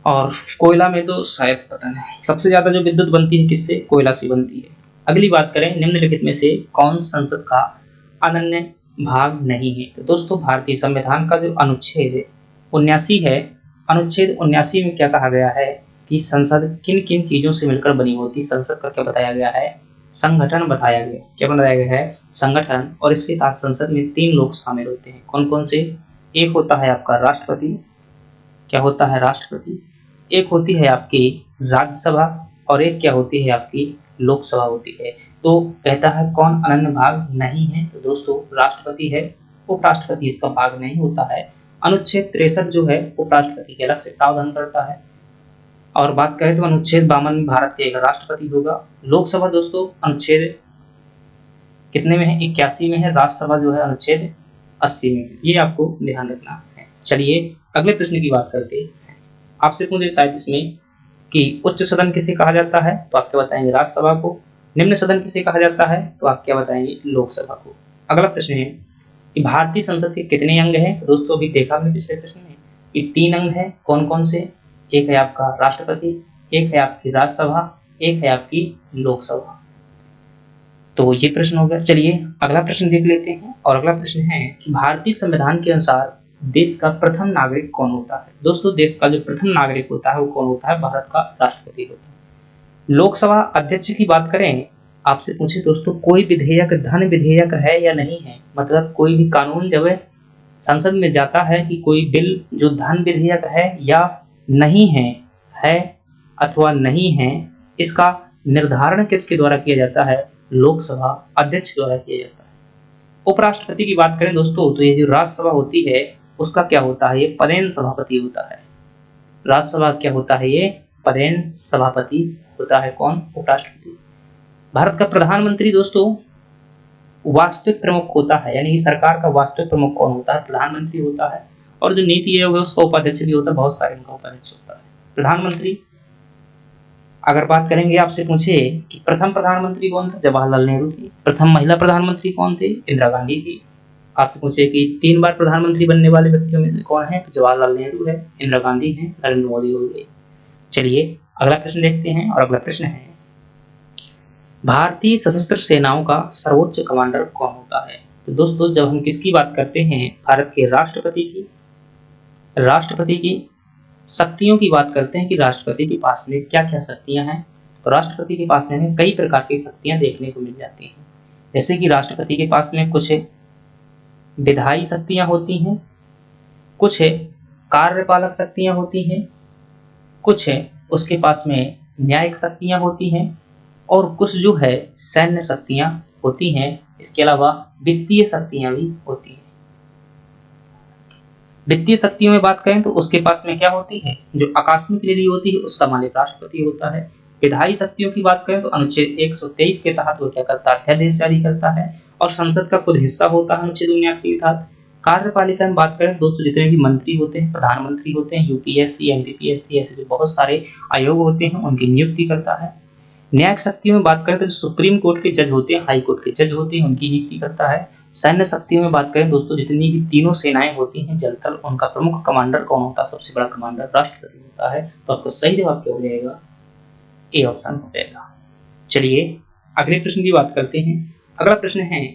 और कोयला में तो शायद पता नहीं। सबसे ज्यादा जो विद्युत बनती है किससे, कोयला से बनती है। अगली बात करें, निम्नलिखित में से कौन संसद का अनन्य भाग नहीं है। तो दोस्तों भारतीय संविधान का जो अनुच्छेद 79 है, अनुच्छेद 79 में क्या कहा गया है कि संसद किन किन चीजों से मिलकर बनी होती। संसद का क्या बताया गया है, संगठन बताया गया। क्या बताया गया है, संगठन। और इसके साथ संसद में 3 लोग शामिल होते हैं। कौन कौन से, एक होता है आपका राष्ट्रपति, क्या होता है राष्ट्रपति, एक होती है आपकी राज्यसभा और एक क्या होती है आपकी लोकसभा होती है। तो कहता है कौन अनन्य भाग नहीं है, तो दोस्तों राष्ट्रपति है, उपराष्ट्रपति इसका भाग नहीं होता है। अनुच्छेद 63 जो है उपराष्ट्रपति के अलग से प्रावधान करता है। और बात करें तो अनुच्छेद 52 में भारत के एक राष्ट्रपति होगा। लोकसभा दोस्तों अनुच्छेद कितने में है, 81 में है। राज्यसभा जो है अनुच्छेद 80 में है। ये आपको ध्यान रखना है। चलिए अगले प्रश्न की बात करते हैं। आपसे पूछे शायद इसमें कि उच्च सदन किसे कहा जाता है, तो आप क्या बताएंगे, राज्यसभा को। निम्न सदन किसे कहा जाता है, तो आप क्या बताएंगे, लोकसभा को। अगला प्रश्न है कि भारतीय संसद के कितने अंग हैं। तो दोस्तों अभी देखा हमने पिछले प्रश्न में कि 3 अंग हैं। कौन कौन से, एक है आपका राष्ट्रपति, एक है आपकी राज्यसभा, एक है आपकी लोकसभा। तो ये प्रश्न हो गया। चलिए अगला प्रश्न देख लेते हैं। और अगला प्रश्न है कि भारतीय संविधान के अनुसार देश का प्रथम नागरिक कौन होता है। दोस्तों देश का जो प्रथम नागरिक होता है वो कौन होता है, भारत का राष्ट्रपति होता है। लोकसभा अध्यक्ष की बात करें, आपसे पूछे दोस्तों कोई विधेयक धन विधेयक है या नहीं है, मतलब कोई भी कानून जब संसद में जाता है कि कोई बिल जो धन विधेयक है या नहीं है अथवा नहीं है, इसका निर्धारण किसके द्वारा किया जाता है, लोकसभा अध्यक्ष द्वारा किया जाता है। उपराष्ट्रपति की बात करें दोस्तों तो ये जो राज्यसभा होती है उसका क्या होता है, ये पदेन सभापति होता है। राज्यसभा क्या होता है, ये पदेन सभापति होता है। कौन, उपराष्ट्रपति। भारत का प्रधानमंत्री दोस्तों वास्तविक प्रमुख होता है, यानी कि सरकार का वास्तविक प्रमुख कौन होता है, प्रधानमंत्री होता है। और जो नीति आयोग है उसका उपाध्यक्ष भी होता है, बहुत सारे उनका उपाध्यक्ष होता है। प्रधानमंत्री अगर बात करेंगे, आपसे पूछे कि प्रथम प्रधानमंत्री कौन था, जवाहरलाल नेहरू थी। प्रथम महिला प्रधानमंत्री कौन थे, इंदिरा गांधी थी। आपसे पूछे कि 3 बार प्रधानमंत्री बनने वाले व्यक्तियों में से कौन है, तो जवाहरलाल नेहरू है, इंदिरा गांधी है, नरेंद्र मोदी हो गए। चलिए अगला प्रश्न देखते हैं। और अगला प्रश्न है भारतीय सशस्त्र सेनाओं का सर्वोच्च कमांडर कौन होता है। तो दोस्तों जब हम किसकी बात करते हैं, भारत के राष्ट्रपति की शक्तियों की बात करते हैं कि राष्ट्रपति के पास में क्या क्या शक्तियां हैं, तो राष्ट्रपति के पास में हमें कई प्रकार की शक्तियां देखने को मिल जाती हैं। जैसे कि राष्ट्रपति के पास में कुछ विधायी शक्तियां होती हैं, कुछ कार्यपालक शक्तियां होती हैं, कुछ उसके पास में न्यायिक शक्तियां होती हैं और कुछ जो है सैन्य शक्तियां होती हैं। इसके अलावा वित्तीय शक्तियां भी होती हैं। वित्तीय शक्तियों में बात करें तो उसके पास में क्या होती है, जो आकस्मिक निधि होती है उसका मालिक राष्ट्रपति होता है। विधायी शक्तियों की बात करें तो अनुच्छेद 123 के तहत वो क्या करता है, अध्यादेश जारी करता है और संसद का खुद हिस्सा होता है अनुच्छेद 79 के तहत। कार्यपालिका में बात करें दोस्तों, जितने भी मंत्री होते हैं, प्रधानमंत्री होते हैं, यूपीएससी, एमपीपीएससी, ऐसे जो बहुत सारे आयोग होते हैं उनकी नियुक्ति करता है। न्यायिक शक्तियों में बात करें तो सुप्रीम कोर्ट के जज होते हैं, हाई कोर्ट के जज होते हैं, उनकी नियुक्ति करता है। सैन्य शक्तियों में बात करें दोस्तों, जितनी भी तीनों सेनाएं होती हैं जल थल, उनका प्रमुख कमांडर कौन होता है, सबसे बड़ा कमांडर राष्ट्रपति होता है। तो आपको सही जवाब क्या हो जाएगा, ए ऑप्शन हो जाएगा। चलिए अगले प्रश्न की बात करते हैं। अगला प्रश्न है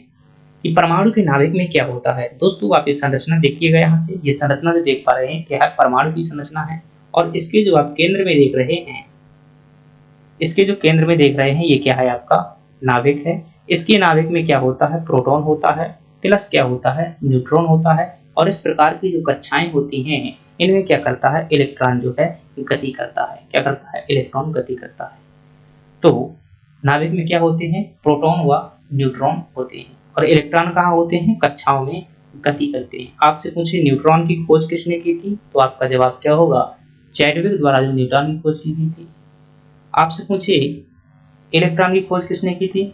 कि परमाणु के नाभिक में क्या होता है। दोस्तों आप इस संरचना देखिएगा, यहाँ से ये संरचना जो देख पा रहे हैं क्या है, परमाणु की संरचना है और इसके जो आप केंद्र में देख रहे हैं, इसके जो केंद्र में देख रहे हैं ये क्या है, आपका नाभिक है। इसके नाभिक में क्या होता है, प्रोटॉन होता है, प्लस क्या होता है, न्यूट्रॉन होता है और इस प्रकार की जो कक्षाएं होती हैं इनमें क्या करता है, इलेक्ट्रॉन जो है गति करता है। क्या करता है, इलेक्ट्रॉन गति करता है। तो नाभिक में क्या होते हैं, प्रोटॉन व न्यूट्रॉन होते हैं और इलेक्ट्रॉन कहाँ होते हैं, कक्षाओं में गति करते हैं। आपसे पूछिए न्यूट्रॉन की खोज किसने की थी, तो आपका जवाब क्या होगा, चैडविक द्वारा जो न्यूट्रॉन की खोज की गई थी। आपसे पूछिए इलेक्ट्रॉन की खोज किसने की थी,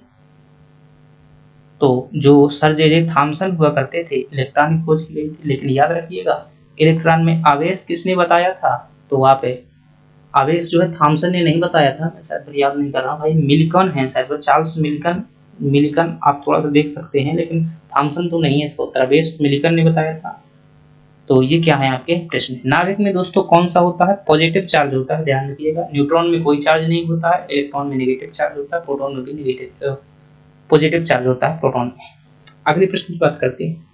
तो जो सर जे थॉमसन हुआ करते थे, इलेक्ट्रॉन की खोज की गई थी। लेकिन याद रखिएगा इलेक्ट्रॉन में आवेश किसने बताया था, तो वहाँ पे आवेश जो है थॉमसन ने नहीं बताया था, मैं शायद याद नहीं कर रहा हूँ भाई, मिल्कन है शायद, चार्ल्स मिल्कन आप थोड़ा सा देख सकते हैं, लेकिन थॉमसन तो नहीं है इसका उत्तर, आवेश मिल्कन ने बताया था। तो ये क्या है आपके प्रश्न। नाभिक में दोस्तों कौन सा होता है, पॉजिटिव चार्ज होता है, ध्यान रखिएगा। न्यूट्रॉन में कोई चार्ज नहीं होता है, इलेक्ट्रॉन में नेगेटिव चार्ज होता है, प्रोटॉन में भी नेगेटिव पॉजिटिव चार्ज होता है प्रोटॉन में। अगले प्रश्न की बात करते हैं।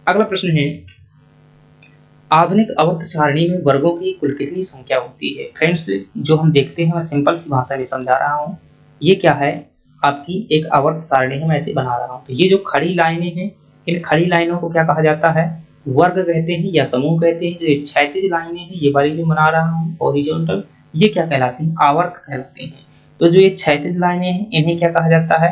अगला प्रश्न है आधुनिक आवर्त सारणी में वर्गों की कुल कितनी संख्या होती है। फ्रेंड्स जो हम देखते हैं मैं सिंपल सी भाषा में समझा रहा हूँ। ये क्या है, आपकी एक आवर्त सारणी है, मैं ऐसे बना रहा हूँ। तो ये जो खड़ी लाइनें हैं, इन खड़ी लाइनों को क्या कहा जाता है, वर्ग कहते हैं या समूह कहते हैं। जो ये क्षैतिज लाइनें हैं, ये वाली जो बना रहा हूँ हॉरिजॉन्टल, ये क्या कहलाती हैं, आवर्त कहलाती हैं। तो जो ये क्षैतिज लाइनें हैं इन्हें क्या कहा जाता है,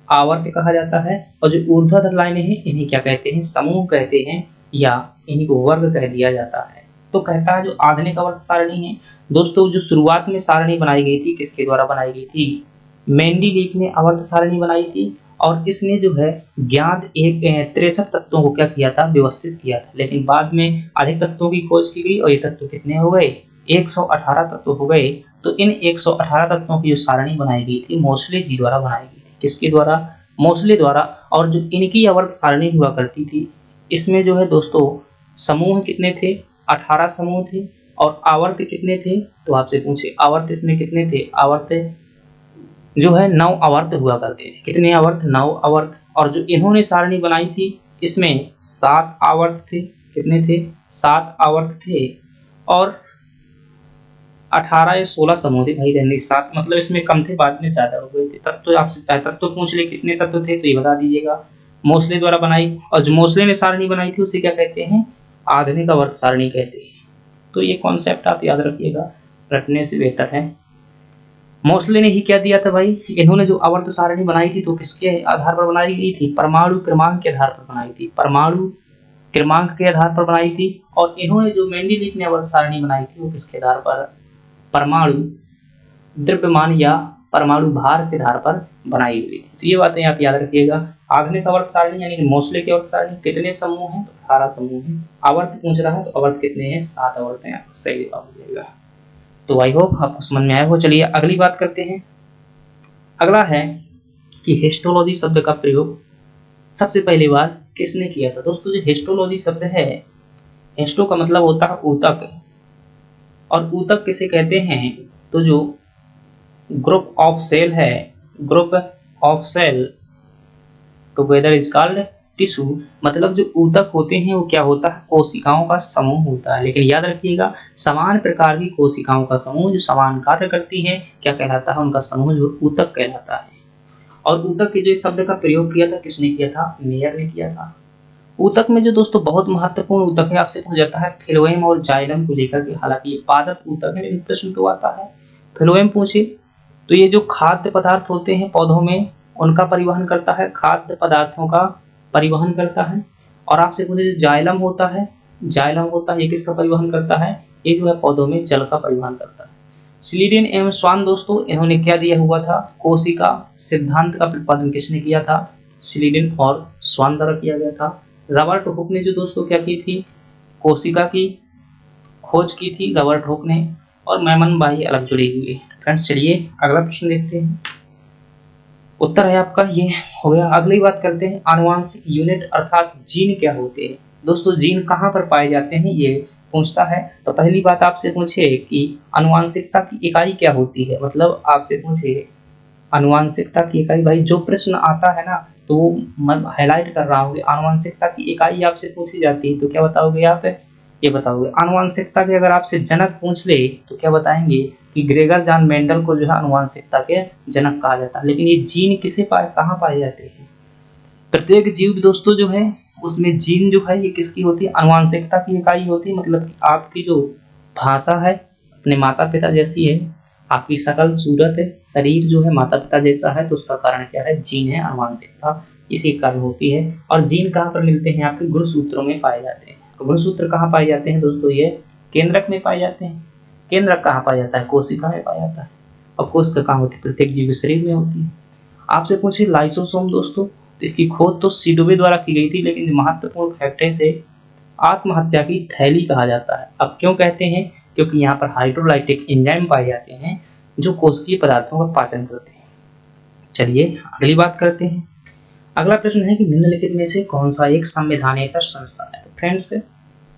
आवर्त कहा जाता है। और जो ऊर्ध्वाधर लाइनें हैं इन्हें क्या कहते हैं, समूह कहते हैं या इन्हीं को वर्ग कह दिया जाता है। तो कहता है जो आधुनिक आवर्त सारणी है दोस्तों, जो शुरुआत में सारणी बनाई गई थी किसके द्वारा बनाई गई थी, मेंडलीव ने आवर्त सारणी बनाई थी और इसने जो है ज्ञात 63 तत्वों को क्या किया था, व्यवस्थित किया था। लेकिन बाद में अधिक तत्वों की खोज की गई और ये तत्व कितने हो गए, 118 तत्व हो गए। तो इन 118 तत्वों की जो सारणी बनाई गई थी मोसले जी द्वारा बनाई गई थी। किसके द्वारा, मोसले द्वारा। और जो इनकी आवर्त सारणी हुआ करती थी इसमें जो है दोस्तों समूह कितने थे, 18 समूह थे और आवर्त कितने थे, तो आपसे पूछे आवर्त इसमें कितने थे, आवर्त जो है 9 आवर्त हुआ करते थे। कितने आवर्त, 9 आवर्त। और जो इन्होंने सारणी बनाई थी इसमें 7 आवर्त थे। कितने थे, 7 आवर्त थे और 18 या 16 समूह थे भाई, रहने 7 मतलब इसमें कम थे, बाद में ज्यादा हो गए थे। तत्व आपसे चाहे तत्व पूछ ले कितने तत्व थे तो ये बता दीजिएगा। मोसले द्वारा बनाई और जो मोसले ने सारणी बनाई थी उसे क्या कहते हैं, आधुनिक आवर्त सारणी कहते हैं। तो ये कॉन्सेप्ट आप याद रखिएगा, रटने से बेहतर है। मोसले ने ही क्या दिया था भाई, इन्होंने जो आवर्त सारणी बनाई थी तो किसके आधार पर बनाई गई थी, परमाणु क्रमांक के आधार पर बनाई थी, परमाणु क्रमांक के आधार पर बनाई थी। और इन्होंने जो मेंडलीव ने आवर्त सारणी बनाई थी वो किसके आधार पर, परमाणु द्रव्यमान या परमाणु भार के आधार पर बनाई हुई थी। तो ये बातें आप याद रखिएगा। आधुनिक आवर्त सारणी यानी कि मोसले की आवर्त सारणी कितने समूह हैं, तो 18 समूह हैं। आवर्त पूछ रहा है तो आवर्त कितने हैं, 7 आवर्त हैं, आपको सही जवाब हो जाएगा। तो आई होप आपको समझ में आया हो। चलिए अगली बात करते हैं। अगला है कि हिस्टोलॉजी शब्द का प्रयोग सबसे पहली बार किसने किया था। दोस्तों जो हिस्टोलॉजी शब्द है, हिस्टो का मतलब होता है ऊतक और ऊतक किसे कहते हैं, तो जो ग्रुप ऑफ सेल है, group of cell together is called tissue. मतलब जो ऊतक होते हैं वो क्या होता है, कोशिकाओं का समूह होता है। लेकिन याद रखिएगा समान प्रकार की कोशिकाओं का समूह जो समान कार्य करती हैं क्या कहलाता है, उनका समूह जो ऊतक कहलाता है। और ऊतक के जो इस शब्द का प्रयोग किया था किसने किया था, मेयर ने किया था। ऊतक में जो दोस्तों बहुत महत्वपूर्ण ऊतक है आपसे पूछा जाता है फ्लोएम और जाइलम को लेकर के, हालांकि ये पादप ऊतक है लेकिन प्रश्न तो आता है फ्लोएम पूछे तो ये जो खाद्य पदार्थ होते हैं पौधों में उनका परिवहन करता है, खाद्य पदार्थों का परिवहन करता है। और आपसे पूछे जो जाइलम होता है ये किसका परिवहन करता है, ये जो है पौधों में जल का परिवहन करता है। स्लीडेन एवं स्वान दोस्तों इन्होंने क्या दिया हुआ था, कोशिका सिद्धांत का प्रतिपादन किसने किया था, स्लीडेन और स्वान द्वारा किया गया था। रॉबर्ट हुक ने जो दोस्तों क्या की थी, कोशिका की खोज की थी रॉबर्ट हुक ने, और मैमन बाह्य अलग जुड़ी हुई। फ्रेंड्स चलिए अगला प्रश्न देखते हैं। उत्तर है आपका ये हो गया। अगली बात करते हैं आनुवांशिक यूनिट अर्थात जीन क्या होते हैं। दोस्तों जीन कहाँ पर पाए जाते हैं ये पूछता है। तो पहली बात आपसे पूछे कि आनुवांशिकता की इकाई क्या होती है, मतलब आपसे पूछे आनुवांशिकता की इकाई, भाई जो प्रश्न आता है ना तो मैं हाईलाइट कर रहा हूँ, आनुवांशिकता की इकाई आपसे पूछी जाती है तो क्या बताओगे आप, ये बताओगे। आनुवांशिकता के अगर आपसे जनक पूछ ले तो क्या बताएंगे कि ग्रेगर जॉन मेंडल को जो है आनुवांशिकता के जनक कहा जाता है। लेकिन ये जीन किसे कहाँ पाए जाते हैं, प्रत्येक जीव दोस्तों जो है उसमें जीन जो है ये किसकी होती है, आनुवांशिकता की इकाई होती है। मतलब कि आपकी जो भाषा है अपने माता पिता जैसी है, आपकी शकल सूरत है, शरीर जो है माता पिता जैसा है, तो उसका कारण क्या है, जीन है, आनुवांशिकता इसी कारण होती है। और जीन कहाँ पर मिलते हैं, आपके गुणसूत्रों में पाए जाते हैं। गुणसूत्र कहाँ पाए जाते हैं दोस्तों, ये केंद्रक में पाए जाते हैं। केंद्रक कहाँ पाया जाता है, कोशिका में पाया जाता है। और कोशिका कहाँ होती है, प्रत्येक जीव शरीर में होती है। आपसे पूछिए लाइसोसोम दोस्तों, तो इसकी खोज तो सीडोवे द्वारा की गई थी, लेकिन जो महत्वपूर्ण फैक्ट है इसे आत्महत्या की थैली कहा जाता है। अब क्यों कहते हैं, क्योंकि यहाँ पर हाइड्रोलाइटिक एंजाइम पाए जाते हैं जो कोशिकीय पदार्थों का पाचन करते हैं। चलिए अगली बात करते हैं। अगला प्रश्न है कि निम्नलिखित में से कौन सा एक संवैधानेतर संस्था है। तो फ्रेंड्स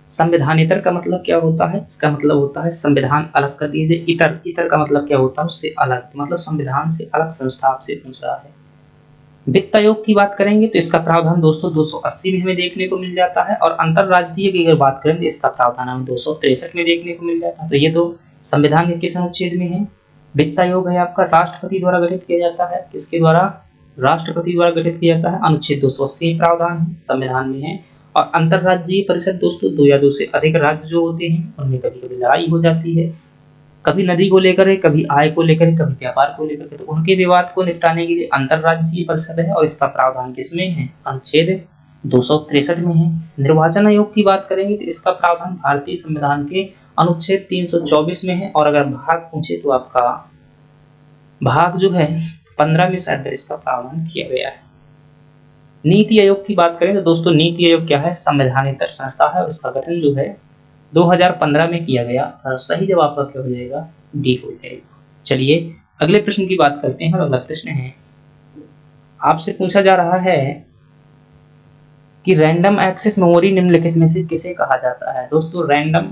संवैधानेतर का मतलब क्या होता है, इसका मतलब होता है संविधान अलग कर दीजिए। इतर का मतलब क्या होता है, उससे अलग, मतलब संविधान से अलग संस्था आपसे पूछ रहा है। वित्त आयोग की बात करेंगे तो इसका प्रावधान दोस्तों 280 में हमें देखने को मिल जाता है, और अंतरराज्यीय की अगर बात करें तो इसका प्रावधान हमें 263 में देखने को मिल जाता है। तो ये तो संविधान के किस अनुच्छेद में है। वित्त आयोग है आपका राष्ट्रपति द्वारा गठित किया जाता है, किसके द्वारा, राष्ट्रपति द्वारा गठित किया जाता है। अनुच्छेद 280 प्रावधान है, संविधान में है। और अंतरराज्यीय परिषद दोस्तों 2 या 2 से अधिक राज्य जो होते हैं उनमें कभी कभी लड़ाई हो जाती है, कभी नदी को लेकर है, कभी आय को लेकर है, कभी व्यापार को लेकर के, तो उनके विवाद को निपटाने के लिए अंतरराज्यीय परिषद है, और इसका प्रावधान किसमें है, अनुच्छेद 263 में है। निर्वाचन आयोग की बात करेंगे तो इसका प्रावधान भारतीय संविधान के अनुच्छेद 324 में है, और अगर भाग पूछे तो आपका भाग जो है 15 में शायद इसका प्रावधान किया गया है। नीति आयोग की बात करें तो दोस्तों नीति आयोग क्या है, संवैधानेतर संस्था है, और इसका गठन जो है 2015 में किया गया। सही जवाब का क्या हो जाएगा, डी हो जाएगा। चलिए अगले प्रश्न की बात करते हैं। अगला प्रश्न है आपसे पूछा जा रहा है कि रैंडम एक्सेस मेमोरी निम्नलिखित में से किसे कहा जाता है। दोस्तों रैंडम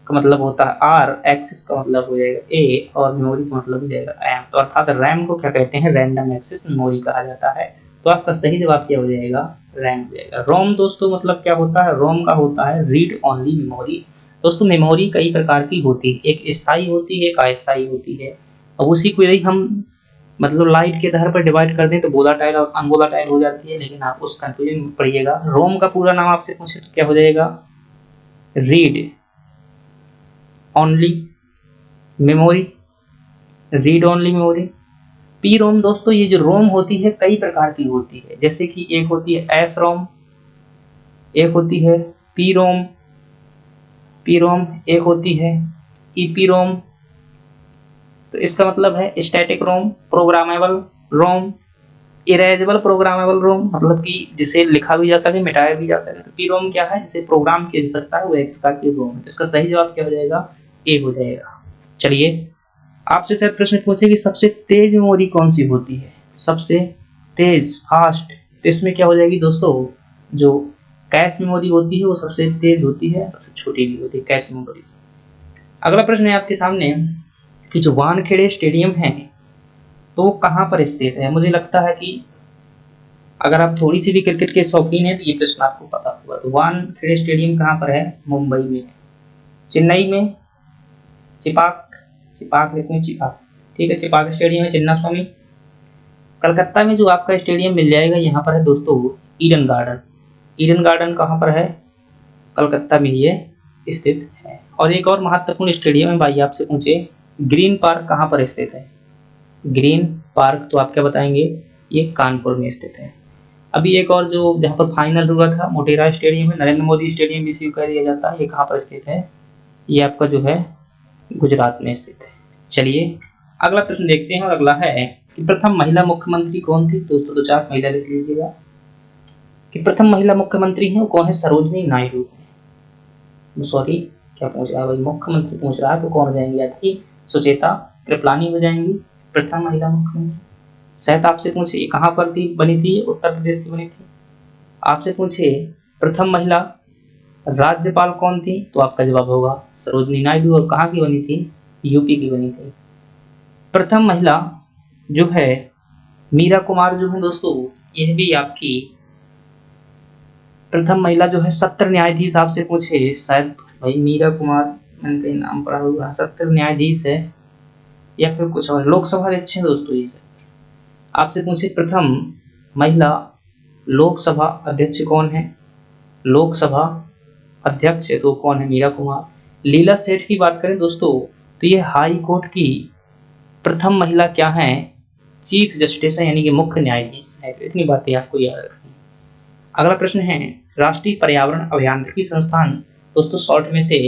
का मतलब होता है आर, एक्सेस का मतलब हो जाएगा ए, और मेमोरी का मतलब हो जाएगा एम। तो अर्थात रैम को क्या कहते हैं, रैंडम एक्सेस मेमोरी कहा जाता है। तो आपका सही जवाब क्या हो जाएगा, रैम हो जाएगा। रोम दोस्तों मतलब क्या होता है, रोम का होता है रीड ओनली मेमोरी। दोस्तों मेमोरी कई प्रकार की होती है, एक स्थायी होती है, एक अस्थायी होती है। अब उसी को यदि हम मतलब लाइट के आधार पर डिवाइड कर दें तो वोलाटाइल और अनवोलाटाइल हो जाती है, लेकिन आप उस कंफ्यूजन में पड़िएगा। रोम का पूरा नाम आपसे पूछे तो क्या हो जाएगा, read only memory, read only memory. P ROM दोस्तों ये जो रोम होती है कई प्रकार की होती है, जैसे कि एक होती है एस रोम, एक होती है पी रोम, एक होती है ईपी रोम। तो इसका मतलब है static ROM, programmable ROM, erasable programmable ROM, मतलब कि जिसे लिखा भी जा सके मिटाया भी जा सके। तो पी रोम क्या है, जिसे प्रोग्राम किया जा सकता है, वो एक प्रकार की रोम है। तो इसका सही जवाब क्या हो जाएगा, ए हो जाएगा। चलिए आपसे शायद प्रश्न पूछे कि सबसे तेज मेमोरी कौन सी होती है, सबसे तेज फास्ट। तो इसमें क्या हो जाएगी दोस्तों, जो कैश मेमोरी होती है वो सबसे तेज होती है, सबसे छोटी भी होती है कैश मेमोरी। अगला प्रश्न है आपके सामने कि जो वानखेड़े स्टेडियम है तो वो कहाँ पर स्थित है। मुझे लगता है कि अगर आप थोड़ी सी भी क्रिकेट के शौकीन हैं तो ये प्रश्न आपको पता होगा। तो वानखेड़े स्टेडियम कहाँ पर है, मुंबई में, चेन्नई में, चिपाक लिखते हैं चिपाक, ठीक है, चिपाक स्टेडियम है चिन्ना स्वामी। कलकत्ता में जो आपका स्टेडियम मिल जाएगा यहाँ पर है दोस्तों ईडन गार्डन, ईडन गार्डन कहाँ पर है? कलकत्ता में ये स्थित है। और एक और महत्वपूर्ण स्टेडियम है भाई, आपसे पूछे ग्रीन पार्क कहाँ पर स्थित है? ग्रीन पार्क तो आप क्या बताएंगे? ये कानपुर में स्थित है। अभी एक और जो जहाँ पर फाइनल हुआ था मोटेरा स्टेडियम है, नरेंद्र मोदी स्टेडियम भी इसी को कह दिया जाता है, ये कहाँ पर स्थित है? ये आपका जो है गुजरात में स्थित है। चलिए अगला प्रश्न देखते हैं, और अगला है कि प्रथम महिला मुख्यमंत्री कौन थी? दोस्तों 2-4 महिला लिख लीजिएगा कि प्रथम महिला मुख्यमंत्री है वो कौन है? सरोजनी नायडू। सॉरी क्या पूछ रहा है भाई, मुख्यमंत्री पूछ रहा है तो कौन हो जाएंगी आपकी? सुचेता कृपलानी हो जाएंगी प्रथम महिला मुख्यमंत्री। शायद आपसे पूछे ये कहाँ पर थी, बनी थी? उत्तर प्रदेश की बनी थी। आपसे पूछे प्रथम महिला राज्यपाल कौन थी, तो आपका जवाब होगा सरोजनी नायडू। और कहाँ की बनी थी? यूपी की बनी थी। प्रथम महिला जो है मीरा कुमार जो है दोस्तों, यह भी आपकी प्रथम महिला जो है सत्र न्यायाधीश। आपसे पूछे शायद भाई मीरा कुमार, मैंने कहीं नाम पढ़ा होगा, सत्र न्यायाधीश है या फिर कुछ और, लोकसभा अध्यक्ष है दोस्तों ये। आपसे पूछे प्रथम महिला लोकसभा अध्यक्ष कौन है? लोकसभा अध्यक्ष तो कौन है? मीरा कुमार। लीला सेठ की बात करें दोस्तों तो ये हाई कोर्ट की प्रथम महिला क्या है? चीफ जस्टिस है, यानी कि मुख्य न्यायाधीश है। तो इतनी बातें आपको याद रखनी। अगला प्रश्न है राष्ट्रीय पर्यावरण अभियांत्रिकी संस्थान। दोस्तों शॉर्ट में से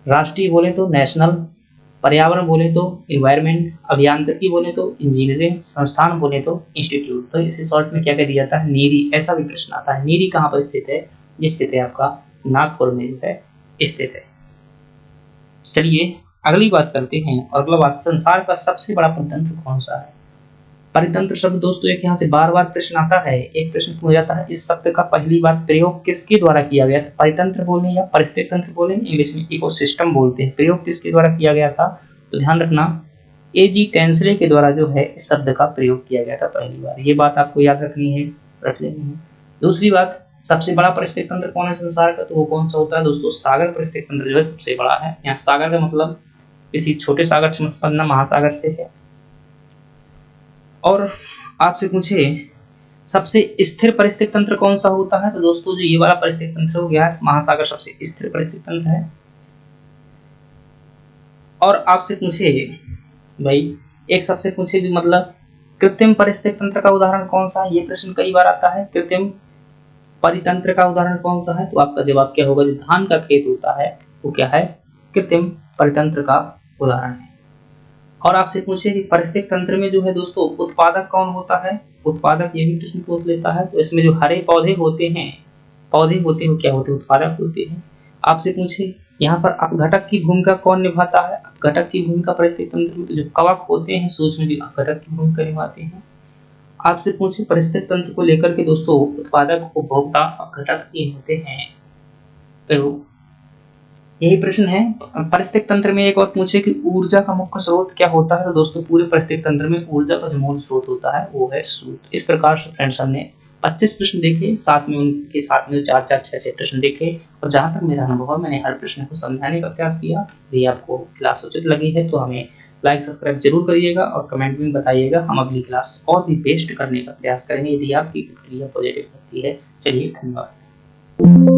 राष्ट्रीय बोले तो नेशनल, पर्यावरण बोले तो इन्वायरमेंट, अभियांत्रिकी बोले तो इंजीनियरिंग, संस्थान बोले तो इंस्टीट्यूट। तो इसे शॉर्ट में क्या कह दिया जाता है? नीरी। ऐसा भी प्रश्न आता है। नीरी कहाँ पर स्थित है? ये स्थित है आपका नागपुर में जो है स्थित है। चलिए अगली बात करते हैं, और अगला बात संसार का सबसे बड़ा परितंत्र कौन सा है? परितंत्र शब्द दोस्तों एक यहाँ से बार बार प्रश्न आता है। एक प्रश्न पूछा जाता है इस शब्द का पहली बार प्रयोग किसके द्वारा किया गया था? परितंत्र बोले या परिस्थिति तंत्र बोले, इंग्लिश में इकोसिस्टम बोलते हैं। प्रयोग किसके द्वारा किया गया था? तो ध्यान रखना एजी कैंसले के द्वारा जो है इस शब्द का प्रयोग किया गया था पहली बार। ये बात आपको याद रखनी है, रख लेनी है। दूसरी बात, सबसे बड़ा परिस्थिति तंत्र कौन है संसार का? तो वो कौन सा होता है दोस्तों? सागर परिस्थिति तंत्र जो है सबसे बड़ा है। यहाँ सागर का मतलब किसी छोटे सागर से संबंध महासागर से है। और आपसे पूछे सबसे स्थिर परिस्थिति तंत्र कौन सा होता है? तो दोस्तों जो ये वाला परिस्थिति तंत्र हो गया महासागर सबसे स्थिर परिस्थिति तंत्र है। और आपसे पूछे भाई एक सबसे पूछे जो मतलब कृत्रिम परिस्थिति तंत्र का उदाहरण कौन सा है? ये प्रश्न कई बार आता है। कृत्रिम परितंत्र का उदाहरण कौन सा है? तो आपका जवाब क्या होगा? जो धान का खेत होता है वो क्या है? कृत्रिम परितंत्र का उदाहरण है। और आपसे पूछे कि परिस्थिति तंत्र में जो है दोस्तों उत्पादक कौन होता है? उत्पादक ये भी प्रश्न पूछ लेता है। तो इसमें जो हरे पौधे होते हैं वो क्या होते हैं? उत्पादक होते हैं। आपसे पूछे यहाँ पर अपघटक की भूमिका कौन निभाता है? अपघटक की भूमिका परिस्थिति तंत्र में तो जो कवक होते हैं सूक्ष्म जीव अपघटक की भूमिका निभाते हैं। आपसे पूछे परिस्थिति तंत्र को लेकर के दोस्तों उत्पादक, उपभोक्ता, अपघटक 3 होते हैं। तो यही प्रश्न है। परिस्थिति तंत्र में एक और पूछे कि ऊर्जा का मुख्य स्रोत क्या होता है? तो दोस्तों पूरे परिस्थिति तंत्र में ऊर्जा का जो मूल स्रोत होता है वो है सूर्य। इस प्रकार से फ्रेंड्स हमने 25 प्रश्न देखे, साथ में उनके साथ में 4-4, 6-6 प्रश्न देखे। और जहां तक मेरा अनुभव है मैंने हर प्रश्न को समझाने का प्रयास किया। यदि आपको क्लास उचित लगी है तो हमें लाइक सब्सक्राइब जरूर करिएगा और कमेंट में बताइएगा। हम अगली क्लास और भी बेस्ट करने का प्रयास करेंगे यदि आपकी प्रतिक्रिया पॉजिटिव होती है। चलिए धन्यवाद।